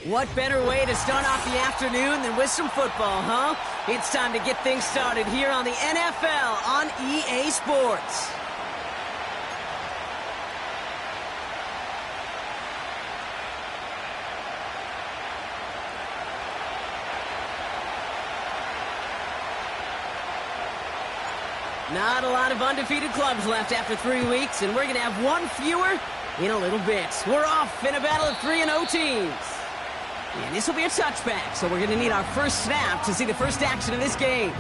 What better way to start off the afternoon than with some football, huh? It's time to get things started here on the NFL on EA Sports. Not a lot of undefeated clubs left after 3 weeks, and we're going to have one fewer in a little bit. We're off in a battle of 3-0 teams. And this will be a touchback, so we're going to need our first snap to see the first action of this game.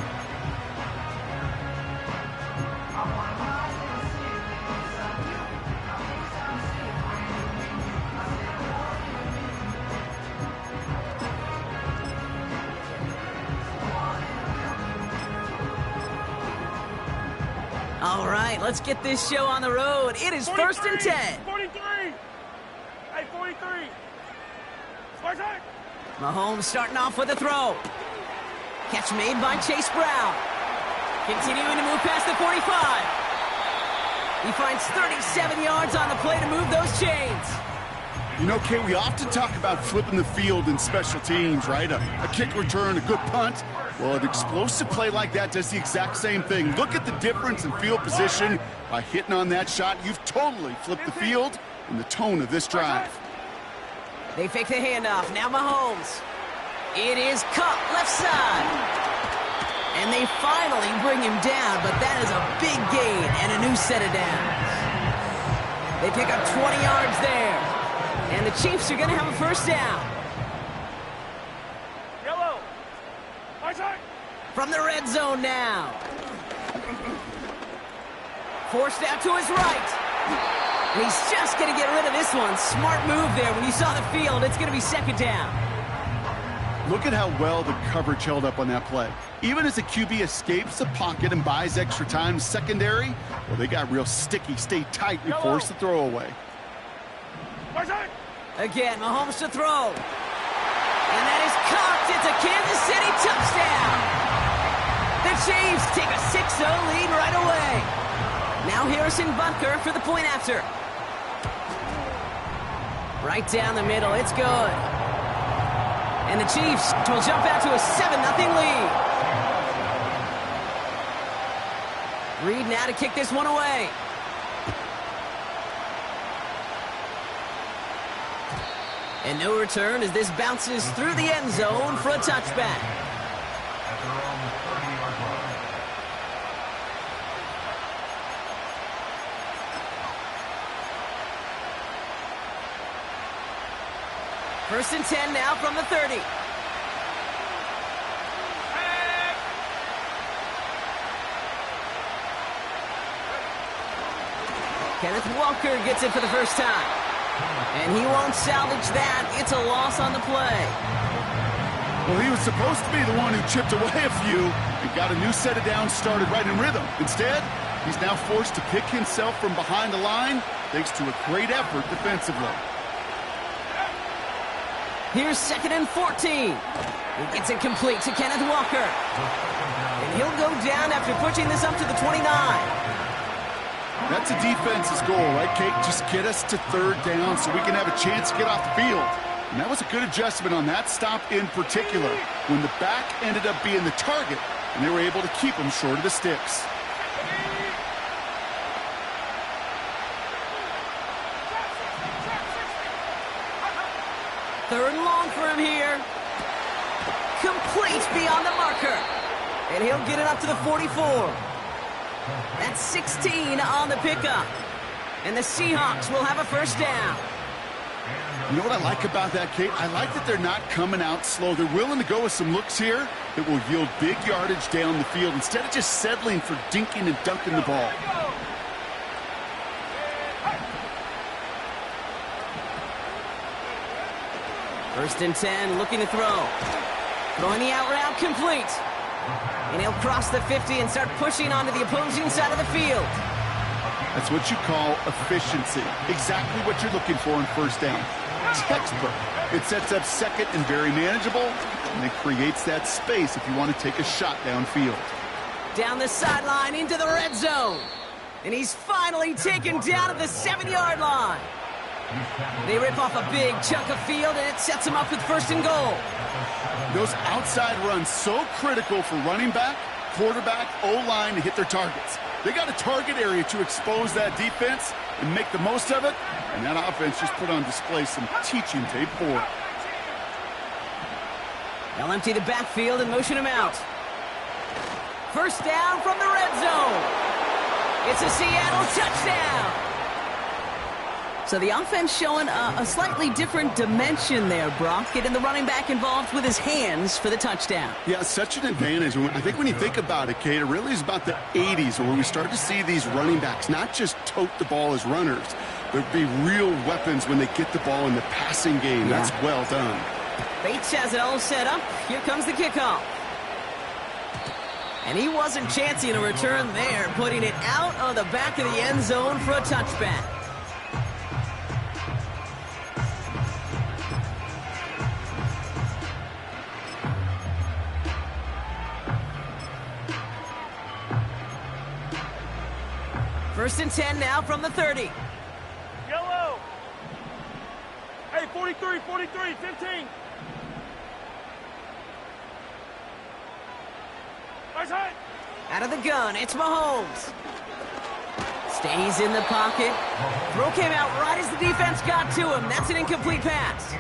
All right, let's get this show on the road. It is first and 10. 43. Hey, 43. Mahomes starting off with a throw. Catch made by Chase Brown. Continuing to move past the 45. He finds 37 yards on the play to move those chains. You know, Kate, we often talk about flipping the field in special teams, right? A kick return, a good punt. Well, an explosive play like that does the exact same thing. Look at the difference in field position. By hitting on that shot, you've totally flipped the field and the tone of this drive. They fake the handoff. Now Mahomes. It is caught left side. And they finally bring him down, but that is a big gain and a new set of downs. They pick up 20 yards there. And the Chiefs are going to have a first down. Yellow. From the red zone now. Forced out to his right. And he's just going to get rid of this one. Smart move there. When you saw the field, it's going to be second down. Look at how well the coverage held up on that play. Even as the QB escapes the pocket and buys extra time secondary, well, they got real sticky. Stay tight and force the throw away. Again, Mahomes to throw. And that is caught. It's a Kansas City touchdown. The Chiefs take a 6-0 lead right away. Now Harrison Butker for the point after. Right down the middle. It's good. And the Chiefs will jump out to a 7-0 lead. Reed now to kick this one away. And no return as this bounces through the end zone for a touchback. First and 10 now from the 30. Kenneth Walker gets it for the first time. And he won't salvage that. It's a loss on the play. Well, he was supposed to be the one who chipped away a few and got a new set of downs started right in rhythm. Instead, he's now forced to pick himself from behind the line thanks to a great effort defensively. Here's second and 14. He gets it complete to Kenneth Walker. And he'll go down after pushing this up to the 29. That's a defense's goal, right, Kate? Just get us to third down so we can have a chance to get off the field. And that was a good adjustment on that stop in particular, when the back ended up being the target, and they were able to keep him short of the sticks. Third and long for him here. Complete beyond the marker. And he'll get it up to the 44. That's 16 on the pickup. And the Seahawks will have a first down. You know what I like about that, Kate? I like that they're not coming out slow. They're willing to go with some looks here that will yield big yardage down the field instead of just settling for dinking and dunking the ball. First and 10, looking to throw. Throwing the out route complete. And he'll cross the 50 and start pushing onto the opposing side of the field. That's what you call efficiency. Exactly what you're looking for in first down. Textbook. It sets up second and very manageable, and it creates that space if you want to take a shot downfield. Down the sideline into the red zone. And he's finally taken down at the 7-yard line. They rip off a big chunk of field, and it sets them up with 1st and goal. Those outside runs so critical for running back, quarterback, O-line to hit their targets. They got a target area to expose that defense and make the most of it, and that offense just put on display some teaching tape for it. They'll empty the backfield and motion him out. 1st down from the red zone. It's a Seattle touchdown. So the offense showing a slightly different dimension there, Brock, getting the running back involved with his hands for the touchdown. Yeah, such an advantage. I think when you think about it, Kate, it really is about the 80s where we start to see these running backs not just tote the ball as runners, but be real weapons when they get the ball in the passing game. Yeah. That's well done. Bates has it all set up. Here comes the kickoff. And he wasn't chancing a return there, putting it out on the back of the end zone for a touchback. First and 10 now from the 30. Yellow. Hey, 43, 15. Nice hit. Out of the gun, it's Mahomes. Stays in the pocket. Throw came out right as the defense got to him. That's an incomplete pass.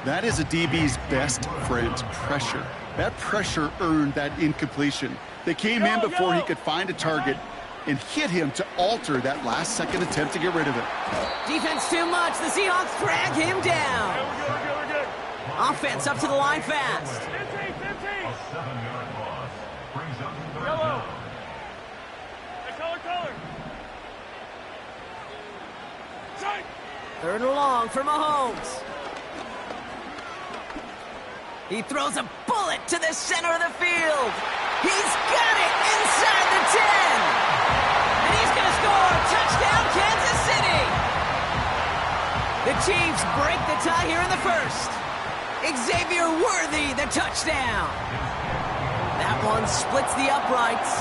That is a DB's best friend, pressure. That pressure earned that incompletion. They came in before he could find a target and hit him to alter that last-second attempt to get rid of it. Defense too much. The Seahawks drag him down. We're good. Offense up to the line fast. 15. A 7-yard loss. Brings up yellow. Hey, color. Sight. 3rd and long for Mahomes. He throws a bullet to the center of the field. He's got it inside the 10. And he's going to score. Touchdown, Kansas City. The Chiefs break the tie here in the 1st. Xavier Worthy, the touchdown. That one splits the uprights.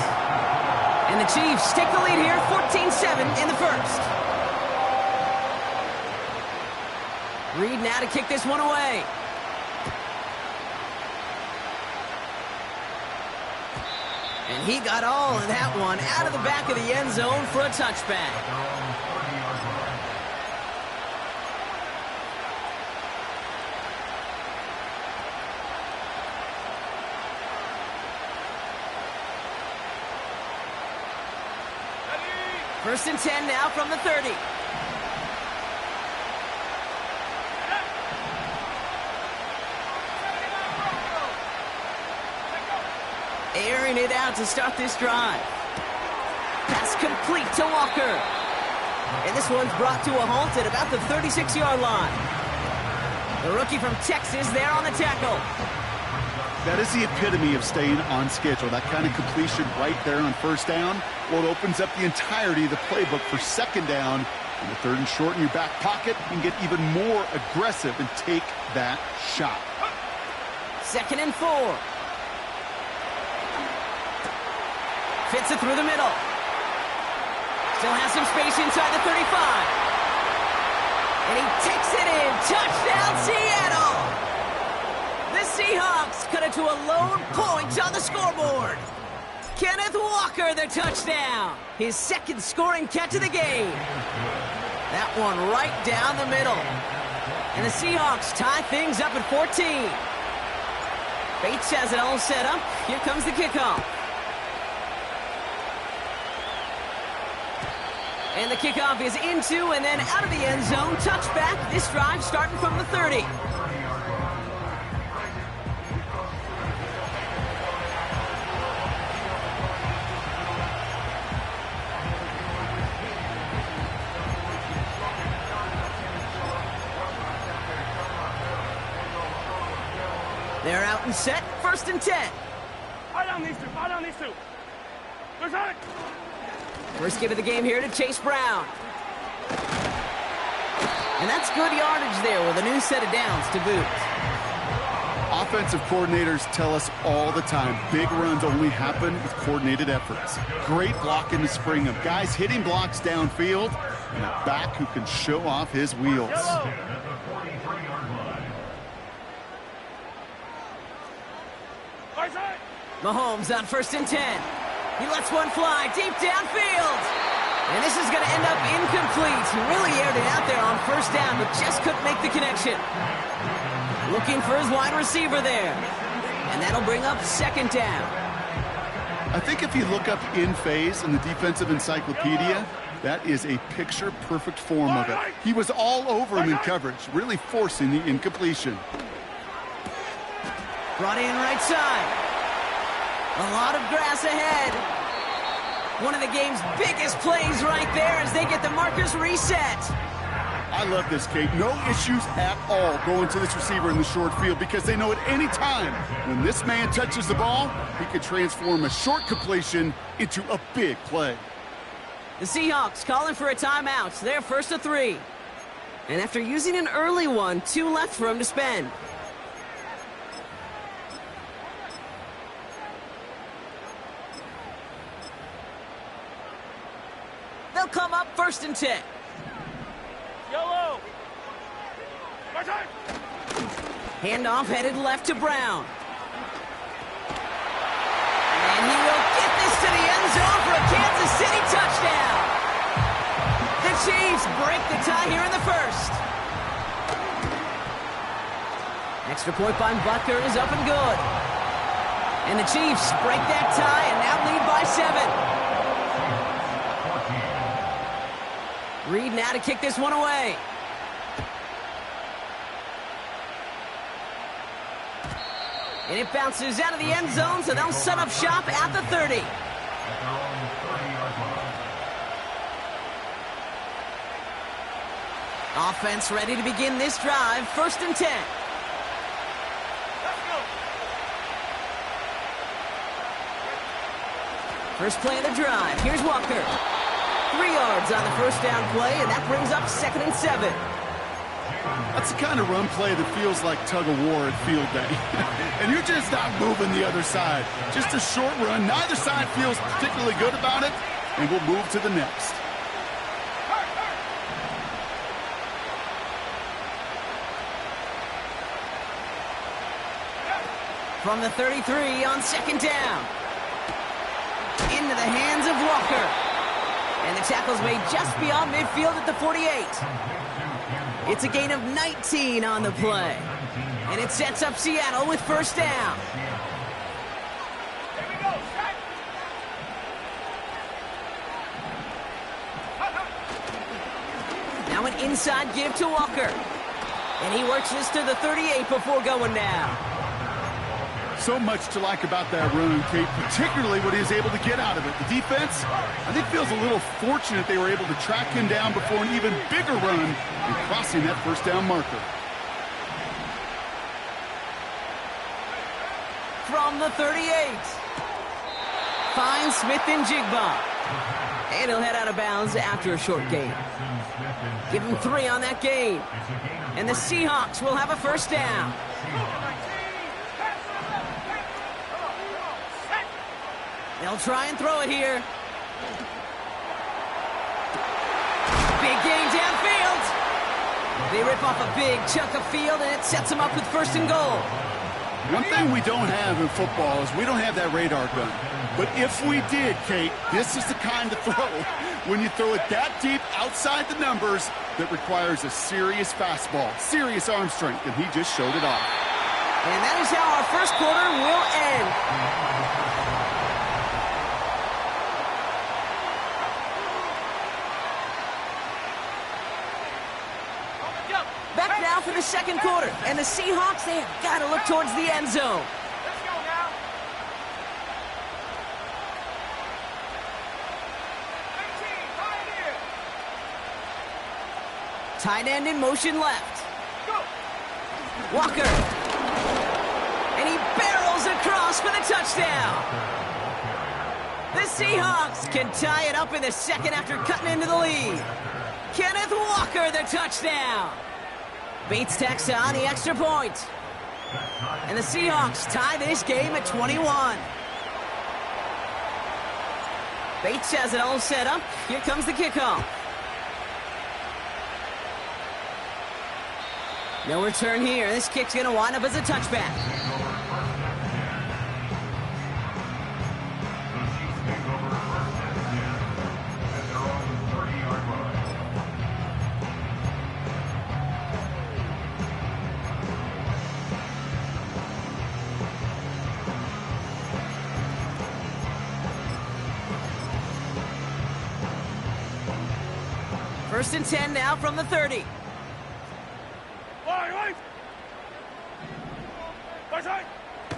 And the Chiefs take the lead here, 14-7 in the 1st. Reed now to kick this one away. And he got all of that one out of the back of the end zone for a touchback. First and 10 now from the 30. Airing it out to start this drive. Pass complete to Walker. And this one's brought to a halt at about the 36-yard line. The rookie from Texas there on the tackle. That is the epitome of staying on schedule. That kind of completion right there on 1st down. Well, it opens up the entirety of the playbook for 2nd down. And the 3rd and short in your back pocket, you can get even more aggressive and take that shot. 2nd and 4. Fits it through the middle. Still has some space inside the 35. And he takes it in. Touchdown, Seattle! The Seahawks cut it to a lone point on the scoreboard. Kenneth Walker, the touchdown. His 2nd scoring catch of the game. That one right down the middle. And the Seahawks tie things up at 14. Bates has it all set up. Here comes the kickoff. And the kickoff is into and then out of the end zone. Touchback. This drive starting from the 30. They're out and set. 1st and 10. Eye down these two. There's it. First give of the game here to Chase Brown. And that's good yardage there with a new set of downs to boot. Offensive coordinators tell us all the time, big runs only happen with coordinated efforts. Great blocking to spring them. Guys hitting blocks downfield, And a back who can show off his wheels. Mahomes on 1st and 10. He lets one fly deep downfield. And this is going to end up incomplete. He really aired it out there on 1st down, but just couldn't make the connection. Looking for his wide receiver there. And that'll bring up 2nd down. I think if you look up in phase in the defensive encyclopedia, that is a picture-perfect form of it. He was all over him in coverage, really forcing the incompletion. Brought in right side. A lot of grass ahead. One of the game's biggest plays right there as they get the markers reset. I love this, Kate. No issues at all going to this receiver in the short field because they know at any time when this man touches the ball, he could transform a short completion into a big play. The Seahawks calling for a timeout. They're 1st to 3. And after using an early one, 2 left for him to spend. They'll come up 1st and 10. Yellow. Handoff headed left to Brown. And he will get this to the end zone for a Kansas City touchdown. The Chiefs break the tie here in the 1st. Extra point by Butker is up and good. And the Chiefs break that tie and now lead by 7. Reed now to kick this one away. And it bounces out of the end zone, so they'll set up shop at the 30. Offense ready to begin this drive. 1st and 10. First play of the drive. Here's Walker. 3 yards on the 1st down play, and that brings up 2nd and 7. That's the kind of run play that feels like tug-of-war at field day. And you're just not moving the other side. Just a short run. Neither side feels particularly good about it, and we'll move to the next. From the 33 on 2nd down. Into the hands of Walker. And the tackle's made just beyond midfield at the 48. It's a gain of 19 on the play. And it sets up Seattle with 1st down. Now an inside give to Walker. And he works this to the 38 before going down. So much to like about that run, Kate, particularly what he was able to get out of it. The defense, I think, feels a little fortunate they were able to track him down before an even bigger run and crossing that 1st down marker. From the 38. Finds Smith and Jigba. And he'll head out of bounds after a short gain. Give him 3 on that gain. And the Seahawks will have a 1st down. They'll try and throw it here. Big gain downfield. They rip off a big chunk of field, and it sets them up with 1st and goal. One thing we don't have in football is we don't have that radar gun. But if we did, Kate, this is the kind of throw, when you throw it that deep outside the numbers, that requires a serious fastball, serious arm strength, and he just showed it off. And that is how our 1st quarter will end. Back now for the 2nd quarter. And the Seahawks, they have got to look towards the end zone. Let's go now. 18, Tight end in motion left. go. Walker. And he barrels across for the touchdown. The Seahawks can tie it up in the 2nd after cutting into the lead. Kenneth Walker, the touchdown. Bates tacks on the extra point. And the Seahawks tie this game at 21. Bates has it all set up. Here comes the kickoff. No return here. This kick's going to wind up as a touchback. First and 10 now from the 30.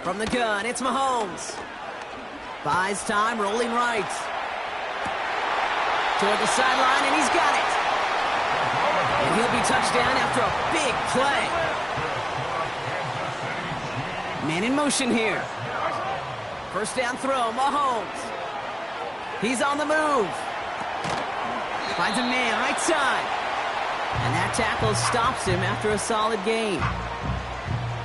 From the gun, it's Mahomes. Buys time, rolling right. Toward the sideline, and he's got it. And he'll be touchdown after a big play. Man in motion here. First down throw, Mahomes. He's on the move. Finds a man right side. And that tackle stops him after a solid gain.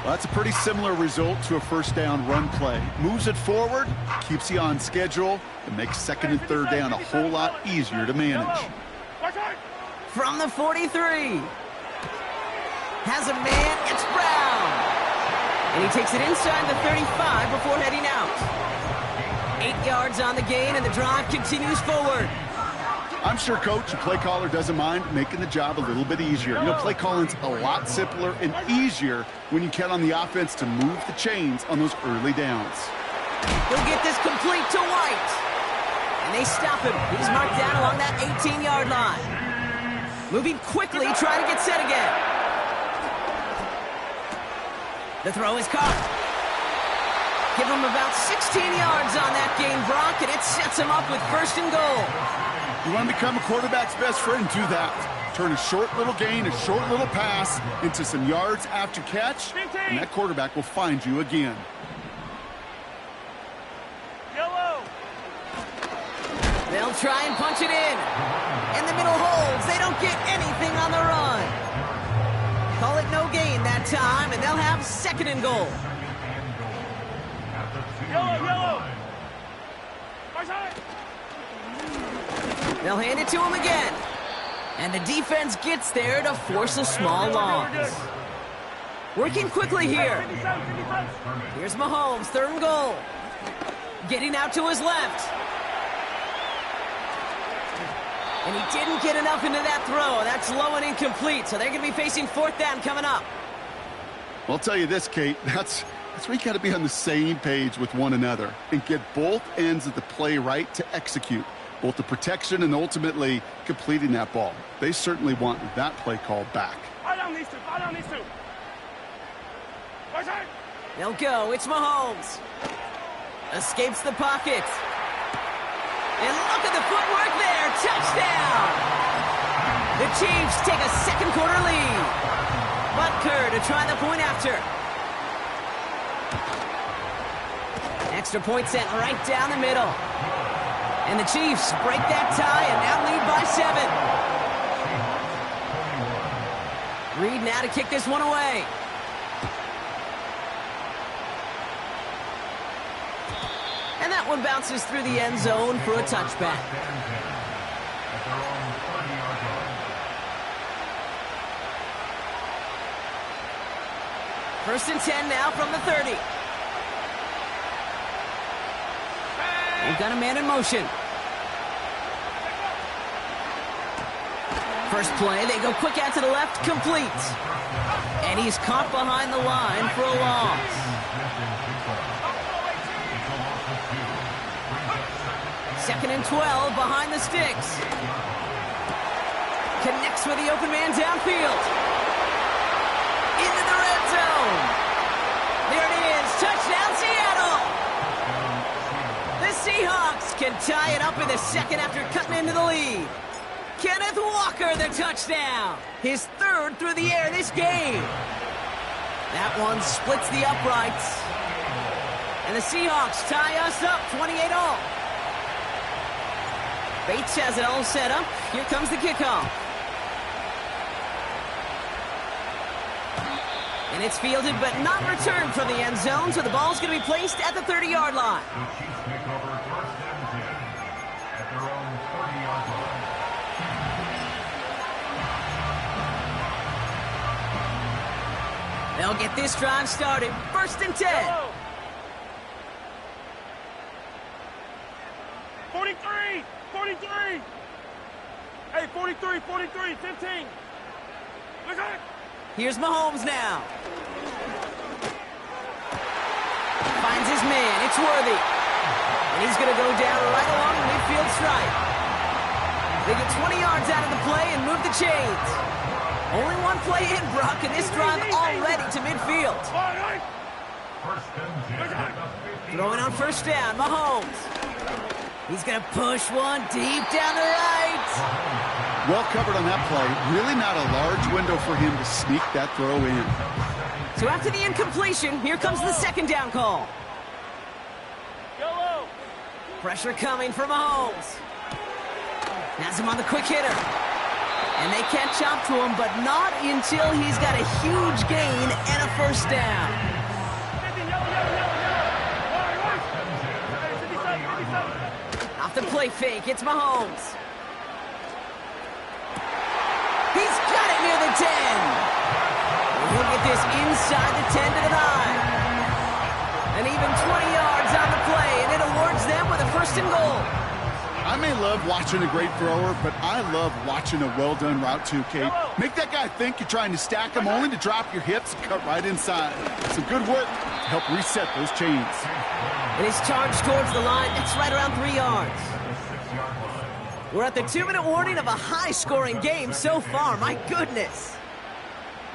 Well, that's a pretty similar result to a first down run play. Moves it forward, keeps you on schedule, and makes second and third down a whole lot easier to manage. From the 43. Has a man, it's Brown. And he takes it inside the 35 before heading out. 8 yards on the gain, and the drive continues forward. I'm sure Coach, the play caller, doesn't mind making the job a little bit easier. You know, play calling's a lot simpler and easier when you count on the offense to move the chains on those early downs. He'll get this complete to White. And they stop him. He's marked down along that 18-yard line. Moving quickly, trying to get set again. The throw is caught. Give him about 16 yards on that gain, Brock, and it sets him up with first and goal. You want to become a quarterback's best friend? Do that. Turn a short little gain, a short little pass into some yards after catch, and that quarterback will find you again. Yellow. They'll try and punch it in. And the middle holds. They don't get anything on the run. Call it no gain that time, and they'll have second and goal. Yellow. They'll hand it to him again. And the defense gets there to force a small loss. Working quickly here. Here's Mahomes, third and goal. Getting out to his left. And he didn't get enough into that throw. That's low and incomplete, so they're going to be facing fourth down coming up. Well, I'll tell you this, Kate, that's where you got to be on the same page with one another and get both ends of the play right to execute. Both the protection and ultimately completing that ball. They certainly want that play call back. They'll go. It's Mahomes. Escapes the pocket. And look at the footwork there. Touchdown! The Chiefs take a second quarter lead. Butker to try the point after. Extra point sent right down the middle. And the Chiefs break that tie and now lead by 7. Reed now to kick this one away. And that one bounces through the end zone for a touchback. First and 10 now from the 30. They've got a man in motion. First play, they go quick out to the left, complete. And he's caught behind the line for a loss. Second and 12 behind the sticks. Connects with the open man downfield. Into the red zone. There it is, touchdown Seattle. The Seahawks can tie it up in the second after cutting into the lead. Kenneth Walker, the touchdown. His third through the air this game. That one splits the uprights. And the Seahawks tie us up 28-all. Bates has it all set up. Here comes the kickoff. And it's fielded but not returned from the end zone, so the ball's going to be placed at the 30-yard line. They'll get this drive started. 1st and 10. Yellow. 43, 43. Hey, 43, 43, 15. Look at it. Here's Mahomes now. Finds his man. It's Worthy. And he's going to go down right along the midfield stripe. They get 20 yards out of the play and move the chains. Only one play in, Brock, and this drive already to midfield. Throwing on 1st down, Mahomes. He's going to push one deep down the right. Well covered on that play. Really not a large window for him to sneak that throw in. So after the incompletion, here comes the 2nd down call. Yellow. Pressure coming for Mahomes. Has him on the quick hitter. And they catch up to him, but not until he's got a huge gain and a 1st down. 50, yellow. 57. Off the play fake, it's Mahomes. He's got it near the 10. And he'll get this inside the 10 to the 9. And even 20 yards on the play, and it awards them with a 1st and goal. I may love watching a great thrower, but I love watching a well-done route too, Kate. Make that guy think you're trying to stack him only to drop your hips and cut right inside. Some good work to help reset those chains. And his charge towards the line, it's right around 3 yards. We're at the 2-minute warning of a high-scoring game so far. My goodness.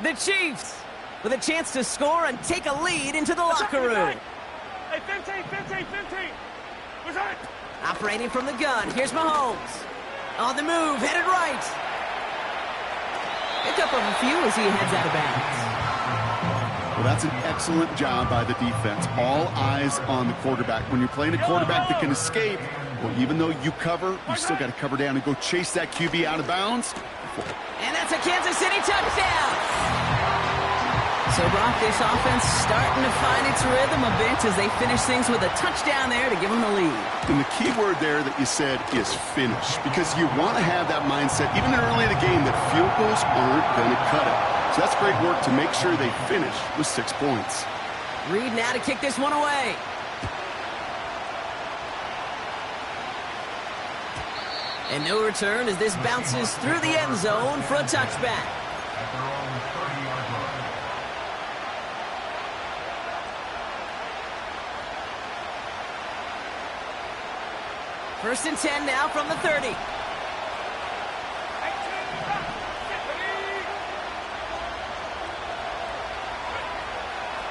The Chiefs with a chance to score and take a lead into the locker room. Hey, 15, 15, 15. What's that? Operating from the gun, here's Mahomes. On the move, headed right. Pick up a few as he heads out of bounds. Well, that's an excellent job by the defense. All eyes on the quarterback. When you're playing a quarterback that can escape, well, even though you cover, you still got to cover down and go chase that QB out of bounds. And that's a Kansas City touchdown. So, Brock, this offense starting to find its rhythm a bit as they finish things with a touchdown there to give them the lead. And the key word there that you said is finish, because you want to have that mindset, even early in the game, that field goals aren't going to cut it. So that's great work to make sure they finish with 6 points. Reed now to kick this one away. And no return as this bounces through the end zone for a touchback. First and 10 now from the 30.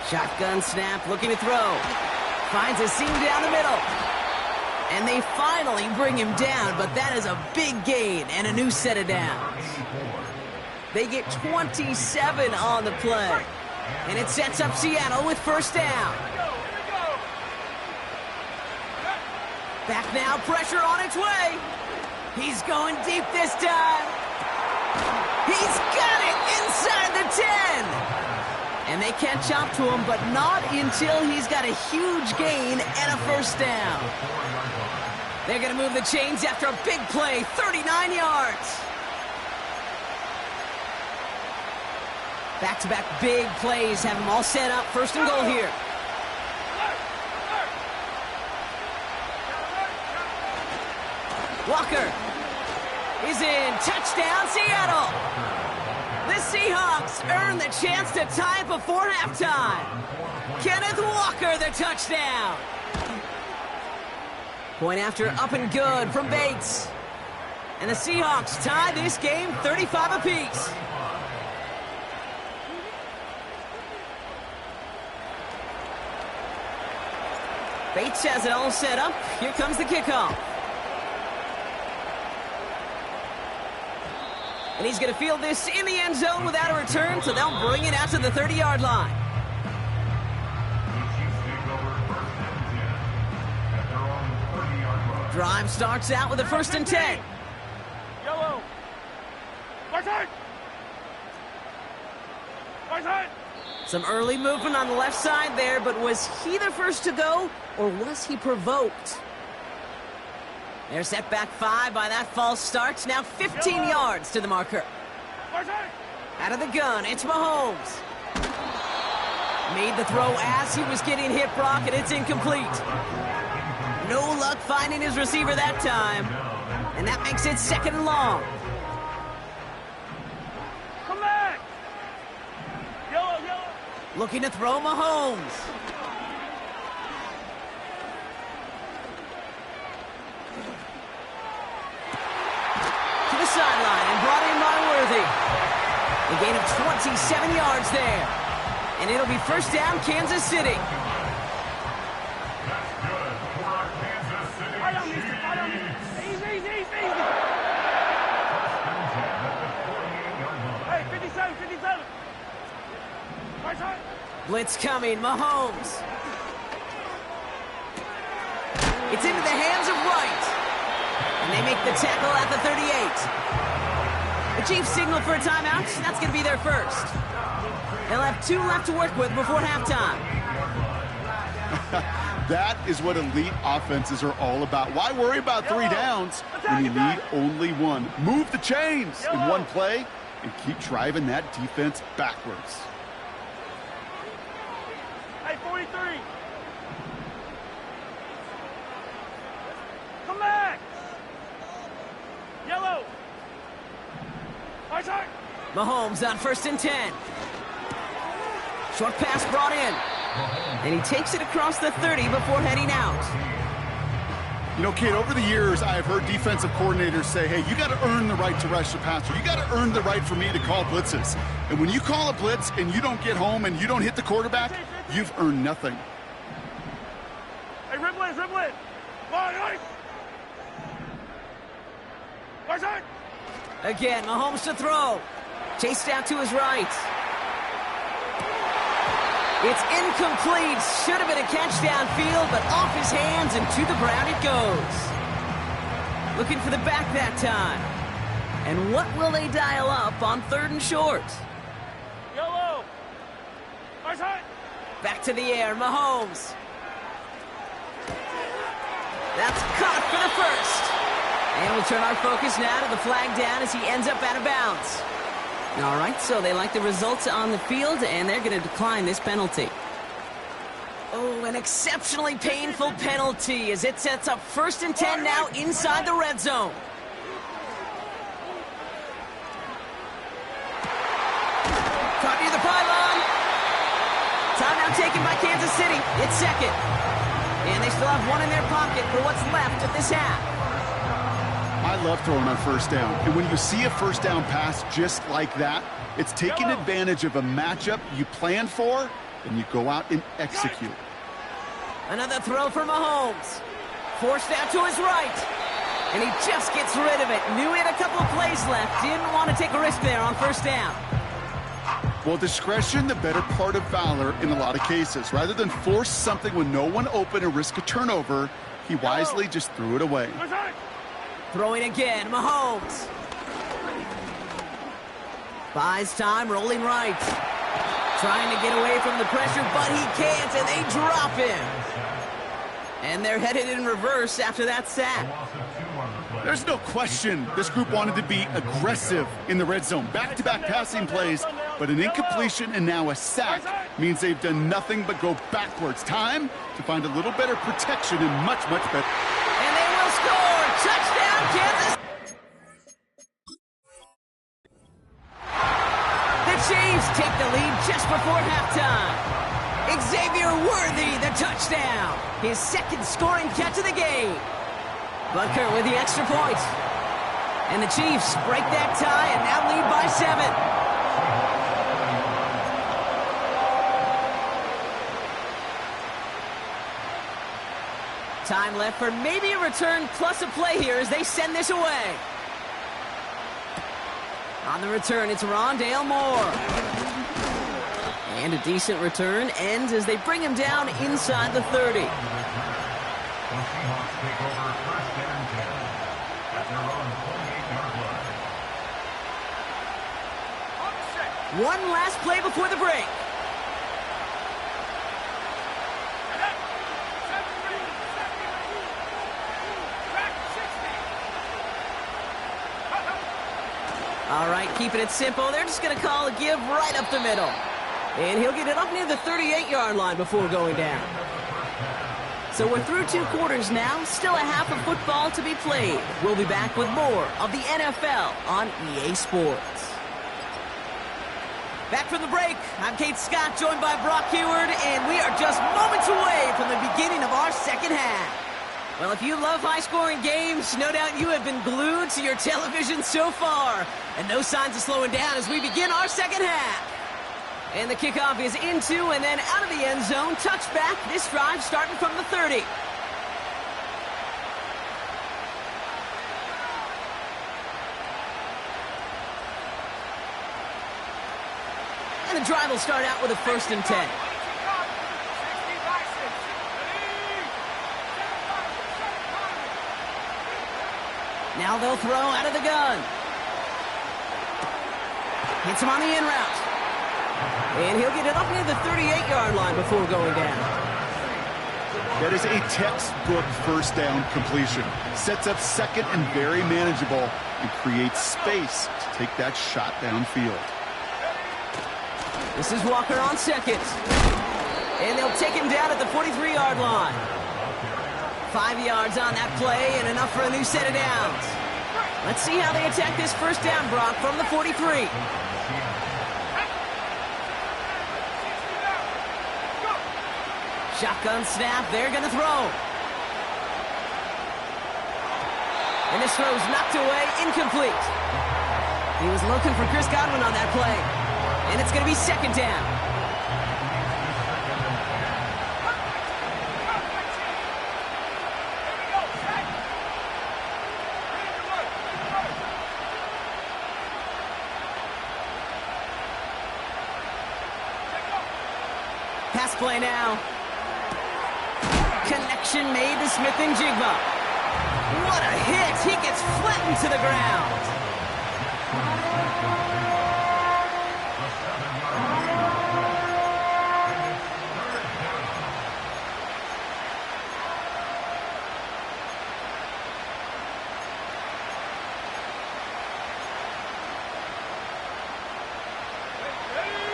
Shotgun snap, looking to throw. Finds a seam down the middle. And they finally bring him down, but that is a big gain and a new set of downs. They get 27 on the play. And it sets up Seattle with 1st down. Back now, pressure on its way. He's going deep this time. He's got it inside the 10. And they catch up to him, but not until he's got a huge gain and a 1st down. They're going to move the chains after a big play, 39 yards. Back-to-back big plays have them all set up. 1st and goal here. Walker is in. Touchdown, Seattle. The Seahawks earn the chance to tie it before halftime. Kenneth Walker, the touchdown. Point after up and good from Bates. And the Seahawks tie this game 35 apiece. Bates has it all set up. Here comes the kickoff. And he's going to field this in the end zone without a return, so they'll bring it out to the 30-yard line. Drive starts out with a 1st and 10. Yellow. Right side. Right side. Some early movement on the left side there, but was he the first to go, or was he provoked? They're set back 5 by that false start. Now 15 yards to the marker. Right side. Out of the gun, it's Mahomes. Made the throw as he was getting hit, Brock, and it's incomplete. No luck finding his receiver that time. And that makes it 2nd and long. Come back! Yellow, yellow! Looking to throw Mahomes. To the sideline and brought in by Worthy. A gain of 27 yards there. And it'll be 1st down, Kansas City. Fight on, mister, fight on, mister. Easy, easy, easy. Hey, 57, 57. Right side. Blitz coming, Mahomes. It's into the hands of Wright. And they make the tackle at the 38. The Chiefs signal for a timeout. That's going to be their first. They'll have 2 left to work with before halftime. That is what elite offenses are all about. Why worry about 3 downs when you need only 1? Move the chains in one play and keep driving that defense backwards. Hey, 43. Come back. Yellow. Right side. Mahomes on 1st and 10. Short pass brought in. And he takes it across the 30 before heading out. You know, kid, over the years, I have heard defensive coordinators say, hey, you got to earn the right to rush the passer. You got to earn the right for me to call blitzes. And when you call a blitz and you don't get home and you don't hit the quarterback, you've earned nothing. Hey, rip blitz, rip blitz. Right side. Again, Mahomes to throw. Chased out to his right. It's incomplete. Should have been a catch downfield, but off his hands and to the ground it goes. Looking for the back that time. And what will they dial up on 3rd and short? Yellow. Right side. Back to the air, Mahomes. That's caught for the first. And we'll turn our focus now to the flag down as he ends up out of bounds. All right, so they like the results on the field, and they're going to decline this penalty. Oh, an exceptionally painful penalty as it sets up 1st and 10 now inside the red zone. Caught near the pylon. Timeout taken by Kansas City. It's 2nd. And they still have 1 in their pocket for what's left of this half. I love throwing on 1st down. And when you see a 1st down pass just like that, it's taking advantage of a matchup you planned for, and you go out and execute. Another throw for Mahomes. Forced out to his right. And he just gets rid of it. Knew he had a couple of plays left. Didn't want to take a risk there on 1st down. Well, discretion, the better part of valor in a lot of cases. Rather than force something with no one open and risk a turnover, he wisely just threw it away. Throwing again, Mahomes. Buys time, rolling right. Trying to get away from the pressure, but he can't, and they drop him. And they're headed in reverse after that sack. There's no question this group wanted to be aggressive in the red zone. Back-to-back passing plays, but an incompletion and now a sack means they've done nothing but go backwards. Time to find a little better protection and much, much better. And they will score! Touchdown, Kansas! The Chiefs take the lead just before halftime. Xavier Worthy, the touchdown. His 2nd scoring catch of the game. Butker with the extra point. And the Chiefs break that tie and now lead by 7. Time left for maybe a return plus a play here as they send this away. On the return, it's Rondale Moore. And a decent return ends as they bring him down inside the 30. One last play before the break. All right, keeping it simple. They're just going to call a give right up the middle. And he'll get it up near the 38-yard line before going down. So we're through 2 quarters now, still a half of football to be played. We'll be back with more of the NFL on EA Sports. Back from the break, I'm Kate Scott, joined by Brock Heward, and we are just moments away from the beginning of our second half. Well, if you love high-scoring games, no doubt you have been glued to your television so far. And no signs of slowing down as we begin our second half. And the kickoff is into and then out of the end zone. Touchback, this drive starting from the 30. And the drive will start out with a 1st and 10. Now they'll throw out of the gun. Hits him on the in route. And he'll get it up near the 38-yard line before going down. That is a textbook first down completion. Sets up second and very manageable and creates space to take that shot downfield. This is Walker on second. And they'll take him down at the 43-yard line. 5 yards on that play and enough for a new set of downs. Let's see how they attack this first down, Brock, from the 43. Shotgun snap, they're going to throw. And this throw's knocked away, incomplete. He was looking for Chris Godwin on that play. And it's going to be 2nd down. Pass play now. Connection made to Smith-Njigba. What a hit! He gets flattened to the ground.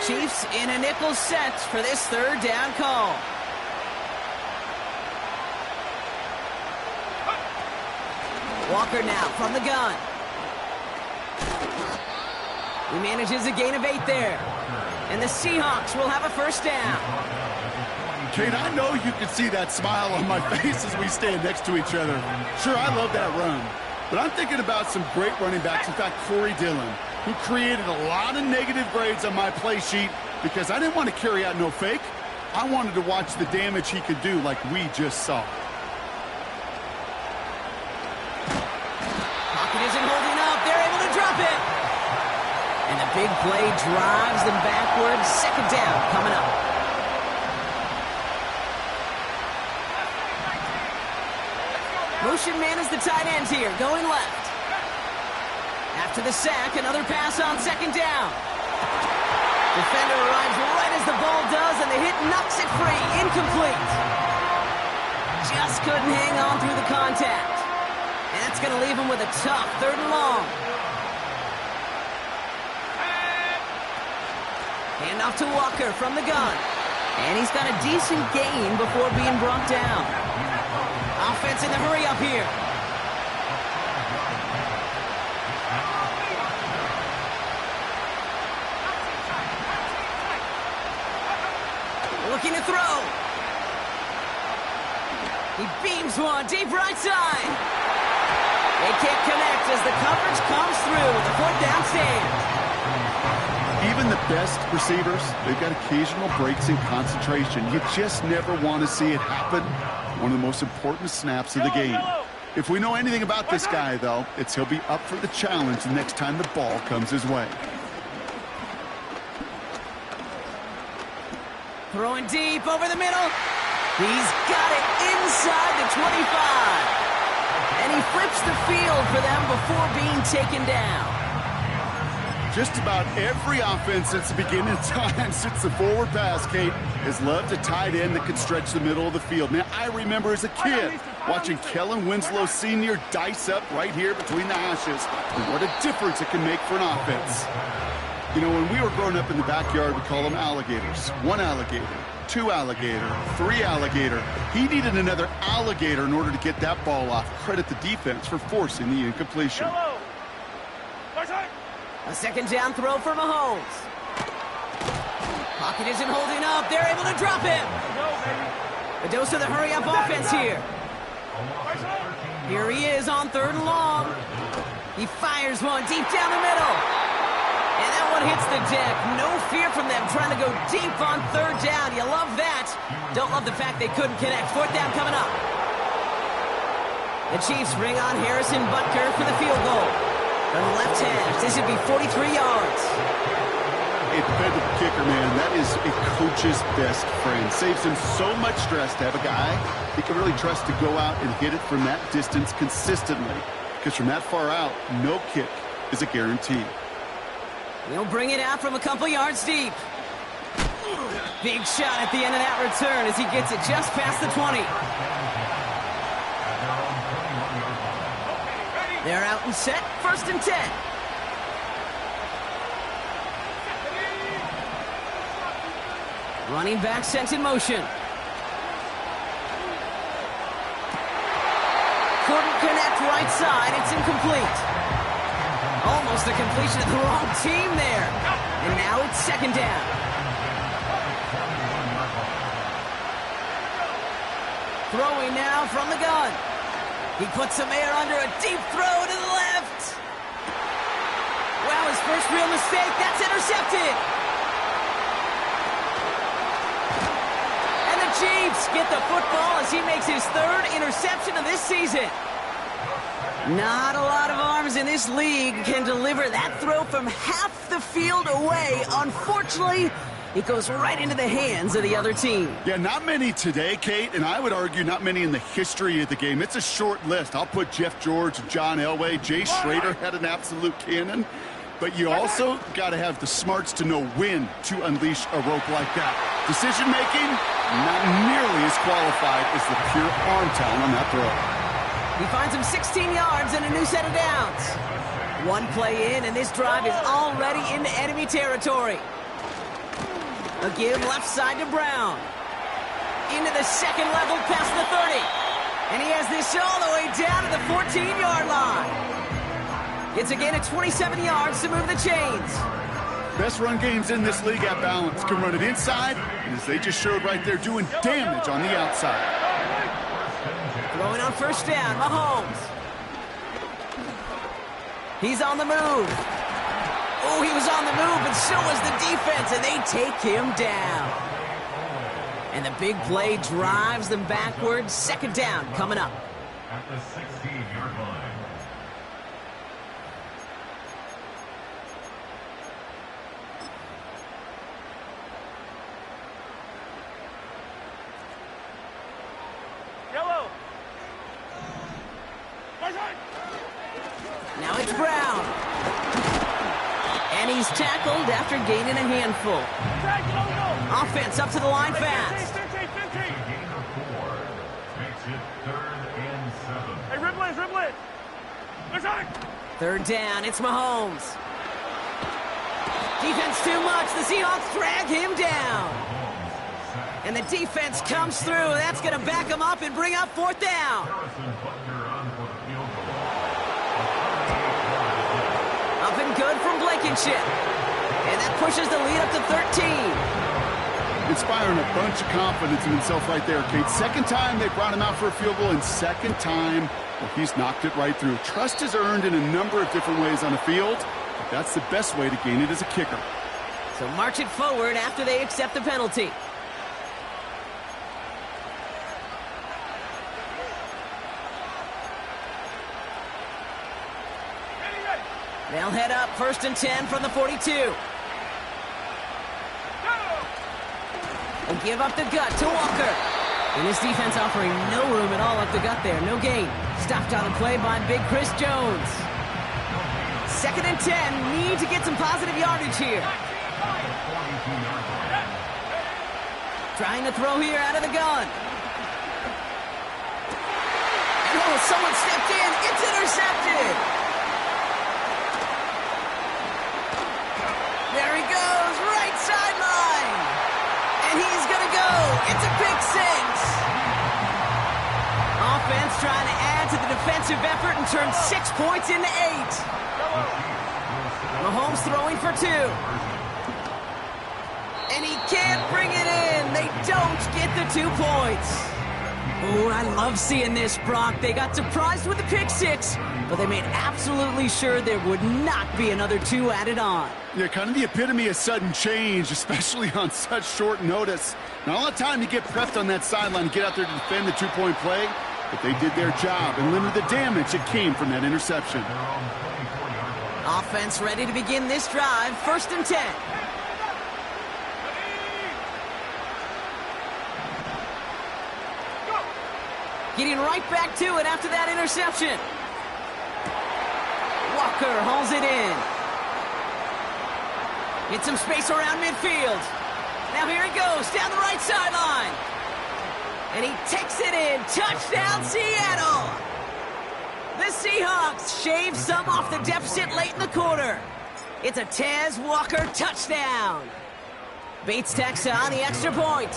Chiefs in a nickel set for this 3rd down call. Walker now from the gun. He manages a gain of 8 there. And the Seahawks will have a 1st down. Kate, I know you can see that smile on my face as we stand next to each other. Sure, I love that run. But I'm thinking about some great running backs. In fact, Corey Dillon, who created a lot of negative grades on my play sheet because I didn't want to carry out no fake. I wanted to watch the damage he could do like we just saw. Pocket isn't holding up. They're able to drop it. And the big play drives them backwards. 2nd down coming up. Motion man is the tight end here, going left. After the sack, another pass on 2nd down. Defender arrives right as the ball does, and the hit knocks it free. Incomplete. Just couldn't hang on through the contact. And that's going to leave him with a tough 3rd and long. Hand off to Walker from the gun. And he's got a decent gain before being brought down. Offense in the hurry up here. Looking to throw. He beams one deep right side. They can't connect as the coverage comes through with a 4th down stand. Even the best receivers, they've got occasional breaks in concentration. You just never want to see it happen. One of the most important snaps of the game. If we know anything about this guy, though, it's he'll be up for the challenge the next time the ball comes his way. Throwing deep over the middle. He's got it inside the 25. And he flips the field for them before being taken down. Just about every offense since the beginning of time, since the forward pass, Kate, has loved a tight end that can stretch the middle of the field. Now, I remember as a kid watching Kellen Winslow Sr. dice up right here between the hashes. And what a difference it can make for an offense. You know, when we were growing up in the backyard, we call them alligators. 1 alligator, 2 alligator, 3 alligator. He needed another alligator in order to get that ball off. Credit the defense for forcing the incompletion. Yellow. A second down throw for Mahomes. Pocket isn't holding up. They're able to drop him. A dose of the hurry-up offense here. Here he is on 3rd and long. He fires one deep down the middle. And that one hits the deck. No fear from them trying to go deep on 3rd down. You love that. Don't love the fact they couldn't connect. 4th down coming up. The Chiefs bring on Harrison Butker for the field goal. From the left hash, this would be 43 yards. A dependable kicker, man. That is a coach's best friend. Saves him so much stress to have a guy he can really trust to go out and hit it from that distance consistently. Because from that far out, no kick is a guarantee. He'll bring it out from a couple yards deep. Big shot at the end of that return as he gets it just past the 20. They're out and set, 1st and 10. Running back sent in motion. Couldn't connect right side. It's incomplete. Almost a completion of the wrong team there. And now it's 2nd down. Throwing now from the gun. He puts some air under a deep throw to the left. Wow, his first real mistake. That's intercepted. Chiefs get the football as he makes his 3rd interception of this season. Not a lot of arms in this league can deliver that throw from half the field away. Unfortunately, it goes right into the hands of the other team. Yeah, not many today, Kate, and I would argue not many in the history of the game. It's a short list. I'll put Jeff George, John Elway, Jay Schrader had an absolute cannon. But you also got to have the smarts to know when to unleash a rope like that. Decision-making, not nearly as qualified as the pure arm talent on that throw. He finds him 16 yards and a new set of downs. 1 play in, and this drive is already into enemy territory. A give left side to Brown. Into the 2nd level past the 30. And he has this all the way down to the 14-yard line. It's again at 27 yards to move the chains. Best run games in this league at balance. Can run it inside, and as they just showed right there, doing damage on the outside. Throwing on 1st down, Mahomes. He's on the move. Oh, he was on the move, and so was the defense, and they take him down. And the big play drives them backwards. 2nd down coming up. At the 16-yard line. Now it's Brown. And he's tackled after gaining a handful. Offense up to the line fast. Hey, dribble it, dribble it. 3rd down, it's Mahomes. Defense too much. The Seahawks drag him down. And the defense comes through. That's going to back him up and bring up 4th down. Up and good from Blankenship. And that pushes the lead up to 13. Inspiring a bunch of confidence in himself right there, Kate. 2nd time they brought him out for a field goal, and 2nd time, well, he's knocked it right through. Trust is earned in a number of different ways on the field, but that's the best way to gain it as a kicker. So march it forward after they accept the penalty. They'll head up 1st and 10 from the 42. And give up the gut to Walker. And his defense offering no room at all up the gut there. No gain. Stopped on the play by Big Chris Jones. 2nd and 10. Need to get some positive yardage here. Trying to throw here out of the gun. And oh, someone stepped in. It's intercepted. There he goes, right sideline. And he's going to go. It's a pick six. Offense trying to add to the defensive effort and turn 6 points into 8. Mahomes throwing for 2. And he can't bring it in. They don't get the 2 points. Ooh, I love seeing this, Brock. They got surprised with the pick six, but they made absolutely sure there would not be another 2 added on. Yeah, kind of the epitome of sudden change, especially on such short notice. Not a lot of time to get prepped on that sideline to get out there to defend the 2-point play, but they did their job and limited the damage that came from that interception. Offense ready to begin this drive. 1st and 10. Getting right back to it after that interception. Walker hauls it in. Get some space around midfield. Now here he goes down the right sideline. And he takes it in. Touchdown, Seattle. The Seahawks shave some off the deficit late in the quarter. It's a Tez Walker touchdown. Bates tacks on the extra point.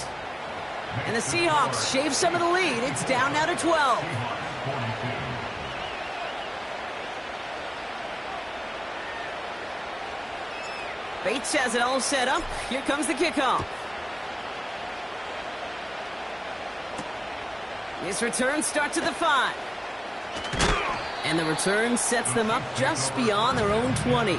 And the Seahawks shave some of the lead. It's down now to 12. Bates has it all set up. Here comes the kickoff. This return starts at the 5. And the return sets them up just beyond their own 20.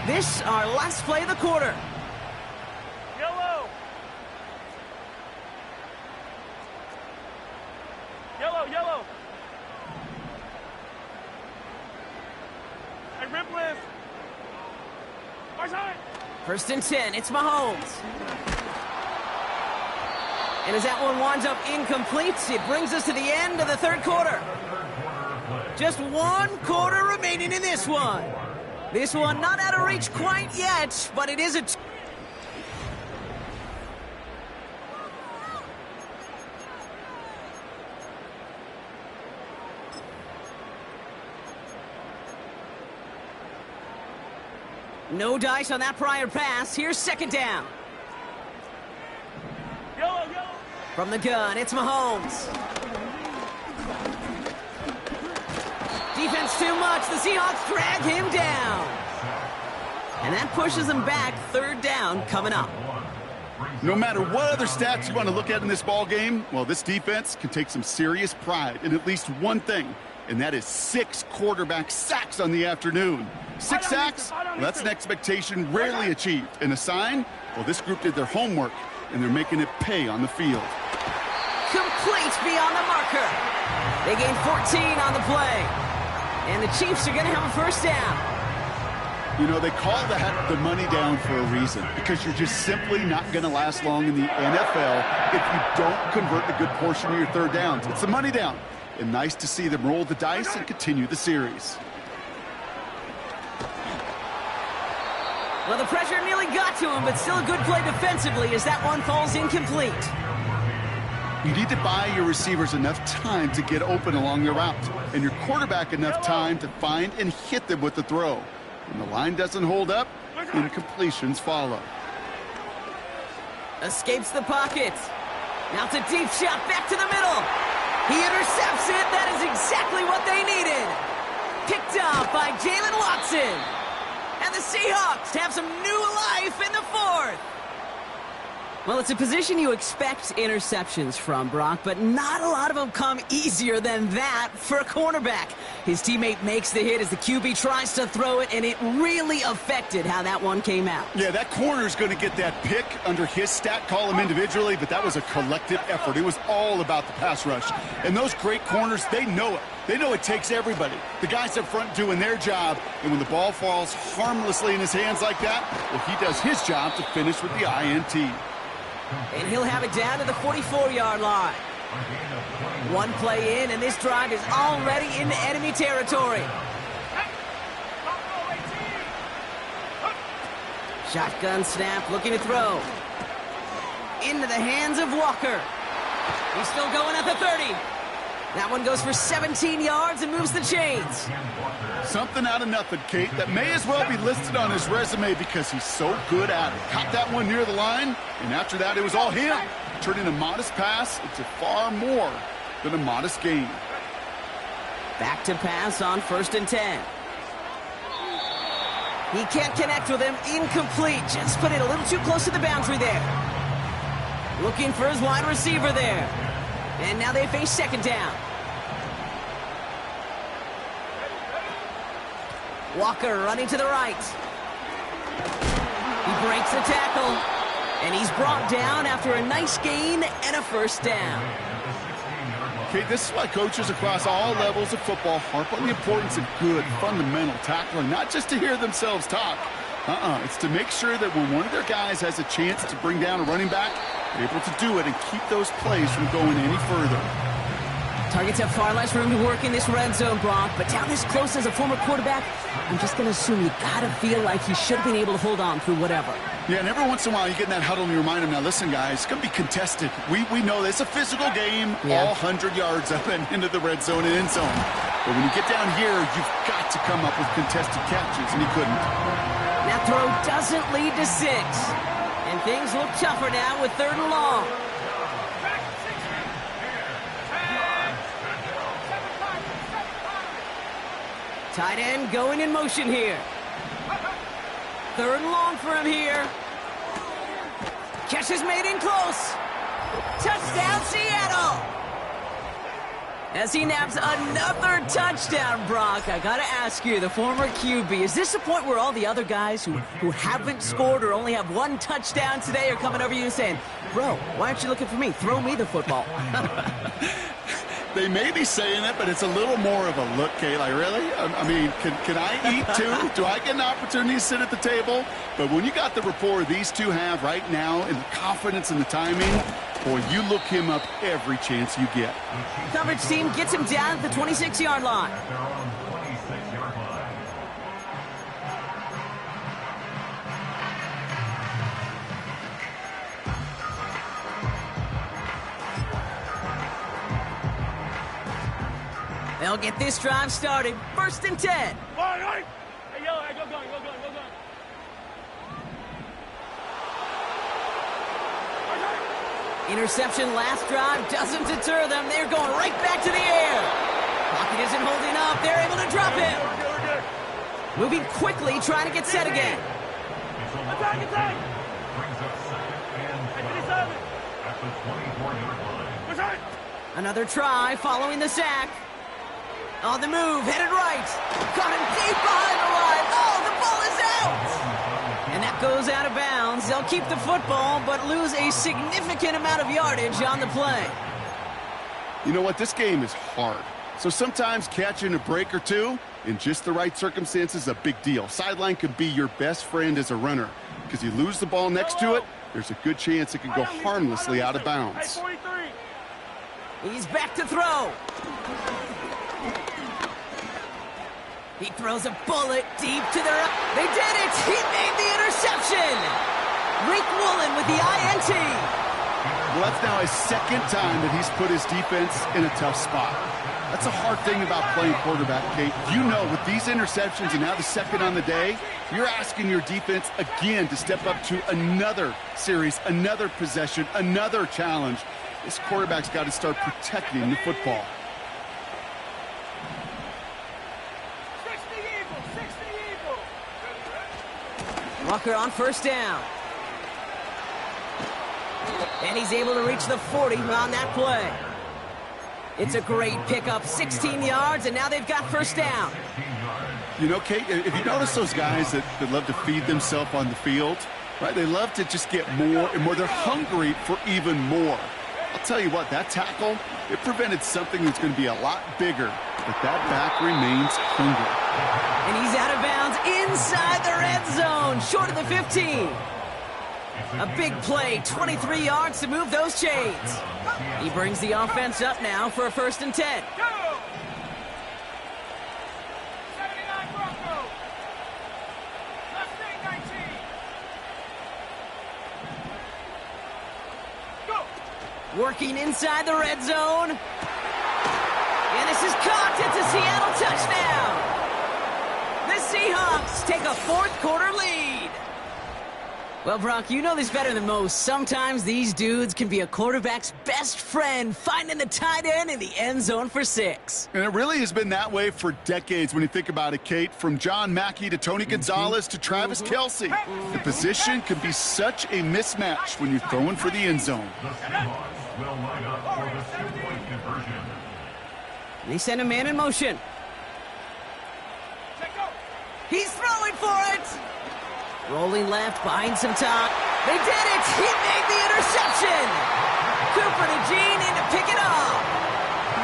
This our last play of the quarter. Yellow. Yellow, yellow. Hey, Ripley. Our side. 1st and 10, it's Mahomes. And as that one winds up incomplete, it brings us to the end of the 3rd quarter. Just 1 quarter remaining in this one. This one not out of reach quite yet, but it is a... No dice on that prior pass. Here's 2nd down. Yellow, yellow. From the gun, it's Mahomes. Defense too much. The Seahawks drag him down. And that pushes them back. 3rd down coming up. No matter what other stats you want to look at in this ball game, well, this defense can take some serious pride in at least one thing, and that is 6 quarterback sacks on the afternoon. 6 sacks, well, that's an expectation rarely achieved. And a sign, well, this group did their homework, and they're making it pay on the field. Complete beyond the marker. They gain 14 on the play. And the Chiefs are going to have a 1st down. You know, they call that the money down for a reason, because you're just simply not going to last long in the NFL if you don't convert a good portion of your 3rd downs. It's the money down. And nice to see them roll the dice and continue the series. Well, the pressure nearly got to him, but still a good play defensively as that one falls incomplete. You need to buy your receivers enough time to get open along their route, and your quarterback enough time to find and hit them with the throw. When the line doesn't hold up, incompletions follow. Escapes the pocket. Now it's a deep shot back to the middle. He intercepts it. That is exactly what they needed. Picked off by Jalen Watson. And the Seahawks have some new life in the 4th. Well, it's a position you expect interceptions from, Brock, but not a lot of them come easier than that for a cornerback. His teammate makes the hit as the QB tries to throw it, and it really affected how that one came out. Yeah, that corner's going to get that pick under his stat column individually, but that was a collective effort. It was all about the pass rush. And those great corners, they know it. They know it takes everybody. The guys up front doing their job, and when the ball falls harmlessly in his hands like that, well, he does his job to finish with the INT. And he'll have it down to the 44-yard line. 1 play in, and this drive is already into enemy territory. Shotgun snap, looking to throw. Into the hands of Walker. He's still going at the 30. That one goes for 17 yards and moves the chains. Something out of nothing, Kate, that may as well be listed on his resume because he's so good at it. Caught that one near the line, and after that, it was all him. Turning a modest pass into far more than a modest gain. Back to pass on 1st and 10. He can't connect with him. Incomplete. Just put it a little too close to the boundary there. Looking for his wide receiver there. And now they face 2nd down. Walker running to the right. He breaks the tackle. And he's brought down after a nice gain and a 1st down. Okay, this is why coaches across all levels of football harp on the importance of good, fundamental tackling, not just to hear themselves talk. It's to make sure that when one of their guys has a chance to bring down a running back, they're able to do it and keep those plays from going any further. Targets have far less room to work in this red zone, Brock, but down this close as a former quarterback, I'm just going to assume you got to feel like he should have been able to hold on through whatever. Yeah, and every once in a while you get in that huddle and you remind them, now listen, guys, it's going to be contested. We know it's a physical game, all 100 yards up and into the red zone and end zone. But when you get down here, you've got to come up with contested catches, and he couldn't. That throw doesn't lead to 6. And things look tougher now with 3rd and long. Tight end going in motion here. 3rd and long for him here. Catch is made in close. Touchdown, Seattle. As he naps another touchdown, Brock, I got to ask you, the former QB, is this the point where all the other guys who haven't scored or only have 1 touchdown today are coming over you and saying, bro, why aren't you looking for me? Throw me the football. They may be saying it, but it's a little more of a look, Kay. Like, really? I mean, can I eat too? Do I get an opportunity to sit at the table? But when you got the rapport these two have right now and the confidence and the timing, boy, you look him up every chance you get. Coverage team gets him down at the 26-yard line. They'll get this drive started. 1st and 10. Hey, yo, go going. Interception last drive doesn't deter them. They're going right back to the air. Pocket isn't holding up. They're able to drop him. We're good. Moving quickly, trying to get set again. Attack. Brings up 2nd and 12 at the 24-yard line. Another try following the sack. On the move, headed right. Caught him deep behind the line. Oh, the ball is out. And that goes out of bounds. They'll keep the football, but lose a significant amount of yardage on the play. You know what? This game is hard. So sometimes catching a break or two in just the right circumstances is a big deal. Sideline can be your best friend as a runner because you lose the ball next to it, there's a good chance it can go harmlessly out of bounds. He's back to throw. He throws a bullet deep to the right. They did it! He made the interception! Rick Woolen with the INT. Well, that's now his 2nd time that he's put his defense in a tough spot. That's a hard thing about playing quarterback, Kate. You know, with these interceptions and now the 2nd on the day, you're asking your defense again to step up to another series, another possession, another challenge. This quarterback's got to start protecting the football. Walker on 1st down. And he's able to reach the 40 on that play. It's a great pickup, 16 yards, and now they've got 1st down. You know, Kate, if you notice those guys that love to feed themselves on the field, right? They love to just get more and more. They're hungry for even more. I'll tell you what, that tackle, it prevented something that's going to be a lot bigger, but that back remains hungry. And he's out of bounds inside the red zone, short of the 15. A big play, 23 yards to move those chains. He brings the offense up now for a 1st and 10. Working inside the red zone. And this is caught. It's a Seattle touchdown. The Seahawks take a fourth-quarter lead. Well, Brock, you know this better than most. Sometimes these dudes can be a quarterback's best friend, finding the tight end in the end zone for 6. And it really has been that way for decades when you think about it, Kate. From John Mackey to Tony Gonzalez to Travis Kelce. The position can be such a mismatch when you're throwing for the end zone. The Seahawks will line up for the 2-point conversion. They send a man in motion. He's throwing for it. Rolling left, behind some time. They did it! He made the interception! Cooper to Gene in to pick it up.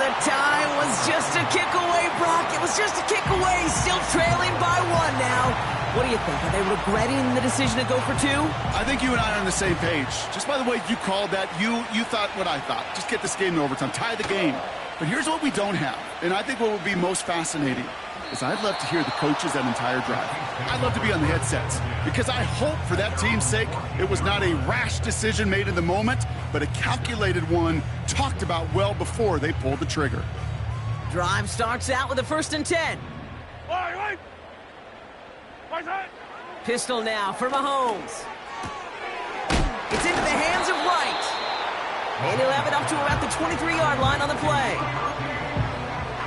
The tie was just a kick away, Brock. It was just a kick away. Still trailing by 1 now. What do you think? Are they regretting the decision to go for 2? I think you and I are on the same page. Just by the way you called that, you thought what I thought. Just get this game to overtime. Tie the game. But here's what we don't have. And I think what would be most fascinating is I'd love to hear the coaches that entire drive. I'd love to be on the headsets because I hope for that team's sake it was not a rash decision made in the moment, but a calculated one talked about well before they pulled the trigger. Drive starts out with a 1st and 10. Pistol now for Mahomes. It's into the hands of White. And he'll have it up to about the 23-yard line on the play.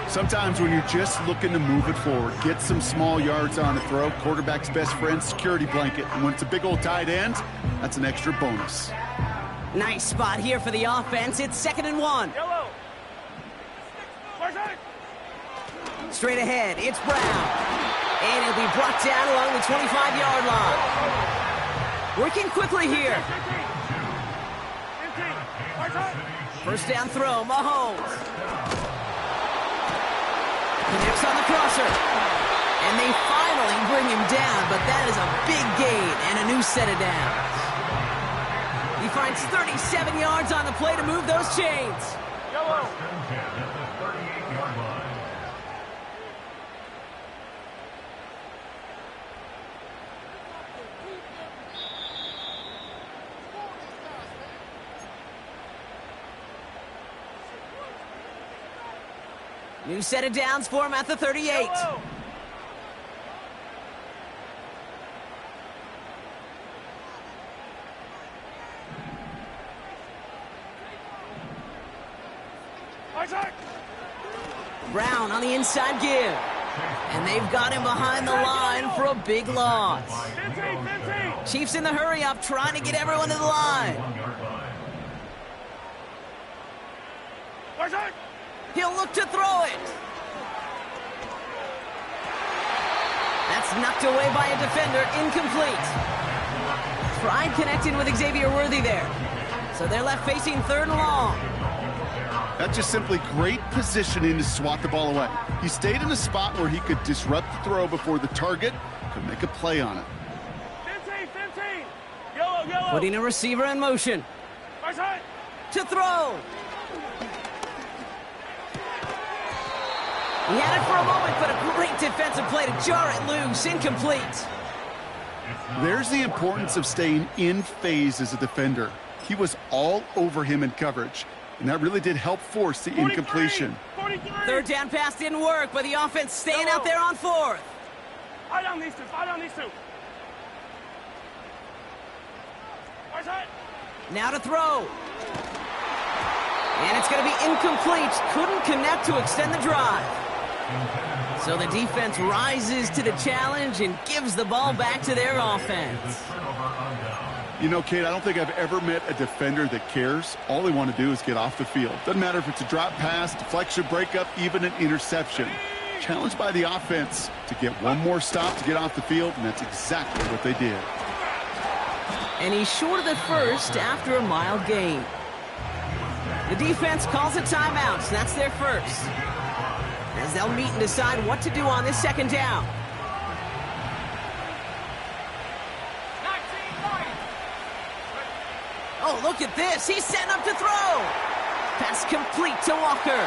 Sometimes when you're just looking to move it forward, get some small yards on the throw, quarterback's best friend, security blanket. And when it's a big old tight end, that's an extra bonus. Nice spot here for the offense. It's 2nd and 1. Straight ahead, it's Brown. And he'll be brought down along the 25-yard line. Working quickly here. First down throw, Mahomes. Connects on the crosser. And they finally bring him down, but that is a big gain and a new set of downs. He finds 37 yards on the play to move those chains. First and 10 at the 38-yard line. New set of downs for him at the 38. Brown on the inside give. And they've got him behind the line for a big loss. Chiefs in the hurry up, trying to get everyone to the line. He'll look to throw it. That's knocked away by a defender, incomplete. Tried connecting with Xavier Worthy there. So they're left facing 3rd and long. That's just simply great positioning to swat the ball away. He stayed in a spot where he could disrupt the throw before the target could make a play on it. 15. Putting a receiver in motion. To throw. He had it for a moment, but a great defensive play to jar it loose. Incomplete. There's the importance of staying in phase as a defender. He was all over him in coverage, and that really did help force the incompletion. 3rd down pass didn't work, but the offense staying out there on 4th. Eye down these two. Now to throw. And it's going to be incomplete. Couldn't connect to extend the drive. So the defense rises to the challenge and gives the ball back to their offense. You know, Kate, I don't think I've ever met a defender that cares. All they want to do is get off the field. Doesn't matter if it's a drop pass, deflection, breakup, even an interception. Challenged by the offense to get one more stop to get off the field, and that's exactly what they did. And he's short of the first after a mild gain. The defense calls a timeout, so that's their first. As they'll meet and decide what to do on this 2nd down. Oh, look at this. He's setting up to throw. Pass complete to Walker.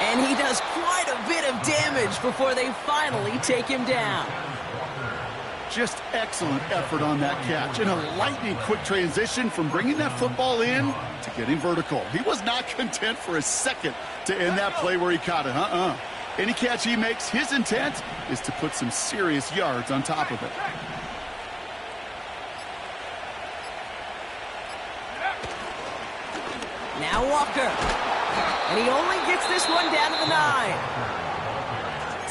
And he does quite a bit of damage before they finally take him down. Just excellent effort on that catch. And a lightning quick transition from bringing that football in to getting vertical. He was not content for a second to end that play where he caught it. Any catch he makes, his intent is to put some serious yards on top of it. Now Walker. And he only gets this one down to the 9.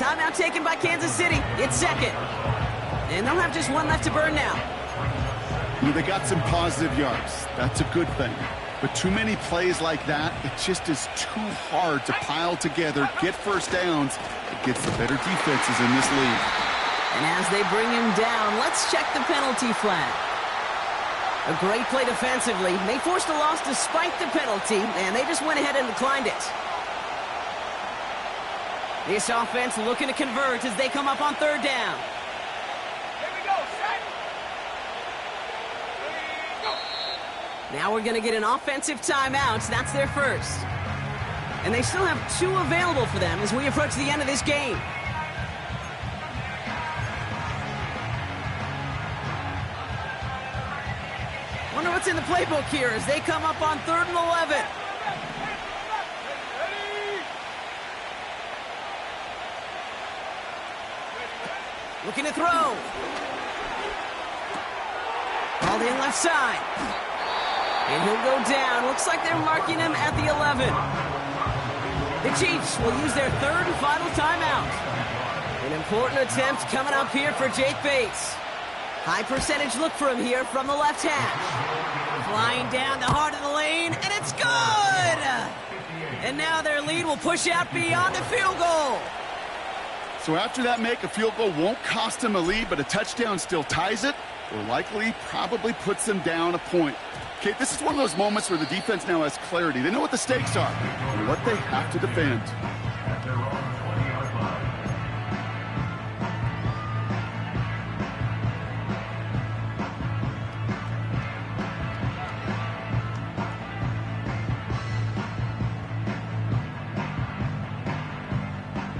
Timeout taken by Kansas City. It's second. And they'll have just one left to burn now. They got some positive yards. That's a good thing. But too many plays like that, it just is too hard to pile together, get first downs against the better defenses in this league. And as they bring him down, let's check the penalty flag. A great play defensively. They forced a loss despite the penalty, and they just went ahead and declined it. This offense looking to convert as they come up on third down. Here we go, set. Now we're going to get an offensive timeout. That's their first. And they still have 2 available for them as we approach the end of this game. Wonder what's in the playbook here as they come up on 3rd and 11. Looking to throw. Called in left side. And he'll go down. Looks like they're marking him at the 11. The Chiefs will use their 3rd and final timeout. An important attempt coming up here for Jake Bates. High percentage look for him here from the left hash. Flying down the heart of the lane, and it's good! And now their lead will push out beyond the field goal. So after that make, a field goal won't cost them a lead, but a touchdown still ties it, or likely probably puts them down a point. Okay, this is one of those moments where the defense now has clarity. They know what the stakes are and what they have to defend. At their own 20-yard line.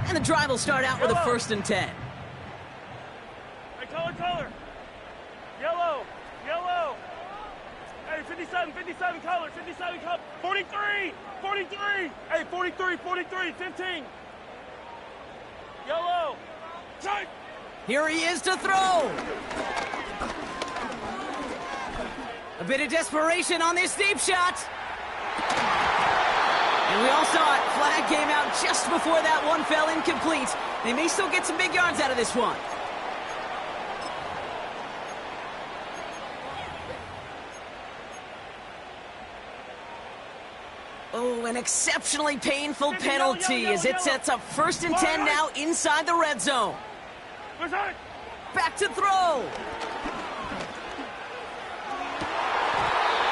And the drive will start out with a 1st and 10. Hey, color. Yellow. Hey, 57 color. 43. Hey, 43, 15. Yellow. Tight. Here he is to throw. A bit of desperation on this deep shot. And we all saw it. Flag came out just before that one fell incomplete. They may still get some big yards out of this one. Oh, an exceptionally painful penalty as it sets up 1st and 10 now inside the red zone. Back to throw.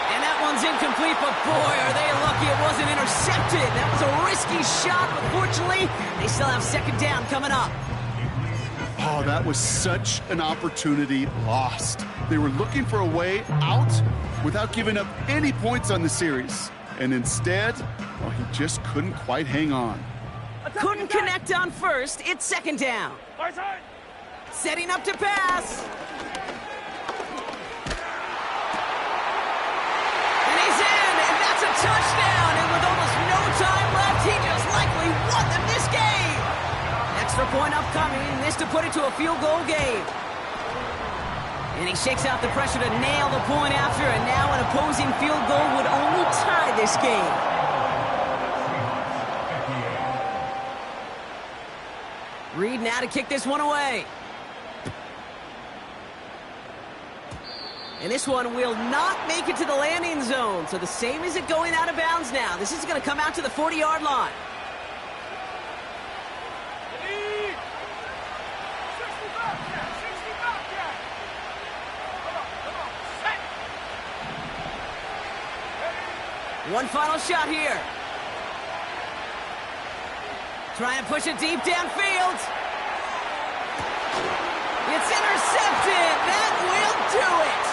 And that one's incomplete, but boy, are they lucky it wasn't intercepted. That was a risky shot, but fortunately, they still have 2nd down coming up. Oh, that was such an opportunity lost. They were looking for a way out without giving up any points on the series. And instead, well, he just couldn't quite hang on. Couldn't connect on 1st. It's 2nd down. Setting up to pass. And he's in, and that's a touchdown. And with almost no time left, he just likely won them this game. Extra point upcoming, and this to put it to a field goal game. And he shakes out the pressure to nail the point after, and now an opposing field goal would only tie this game. Reed now to kick this one away. And this one will not make it to the landing zone. So the same as it going out of bounds now. This is going to come out to the 40-yard line. One final shot here. Try and push it deep downfield. It's intercepted. That will do it.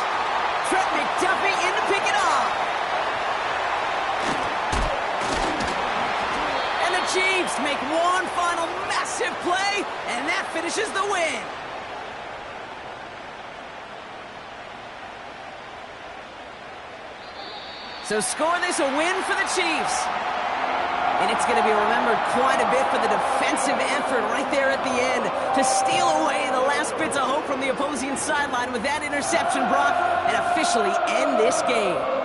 Trent McDuffie in to pick it off. And the Chiefs make one final massive play, and that finishes the win. So score this a win for the Chiefs. And it's going to be remembered quite a bit for the defensive effort right there at the end to steal away the last bits of hope from the opposing sideline with that interception, Brock, and officially end this game.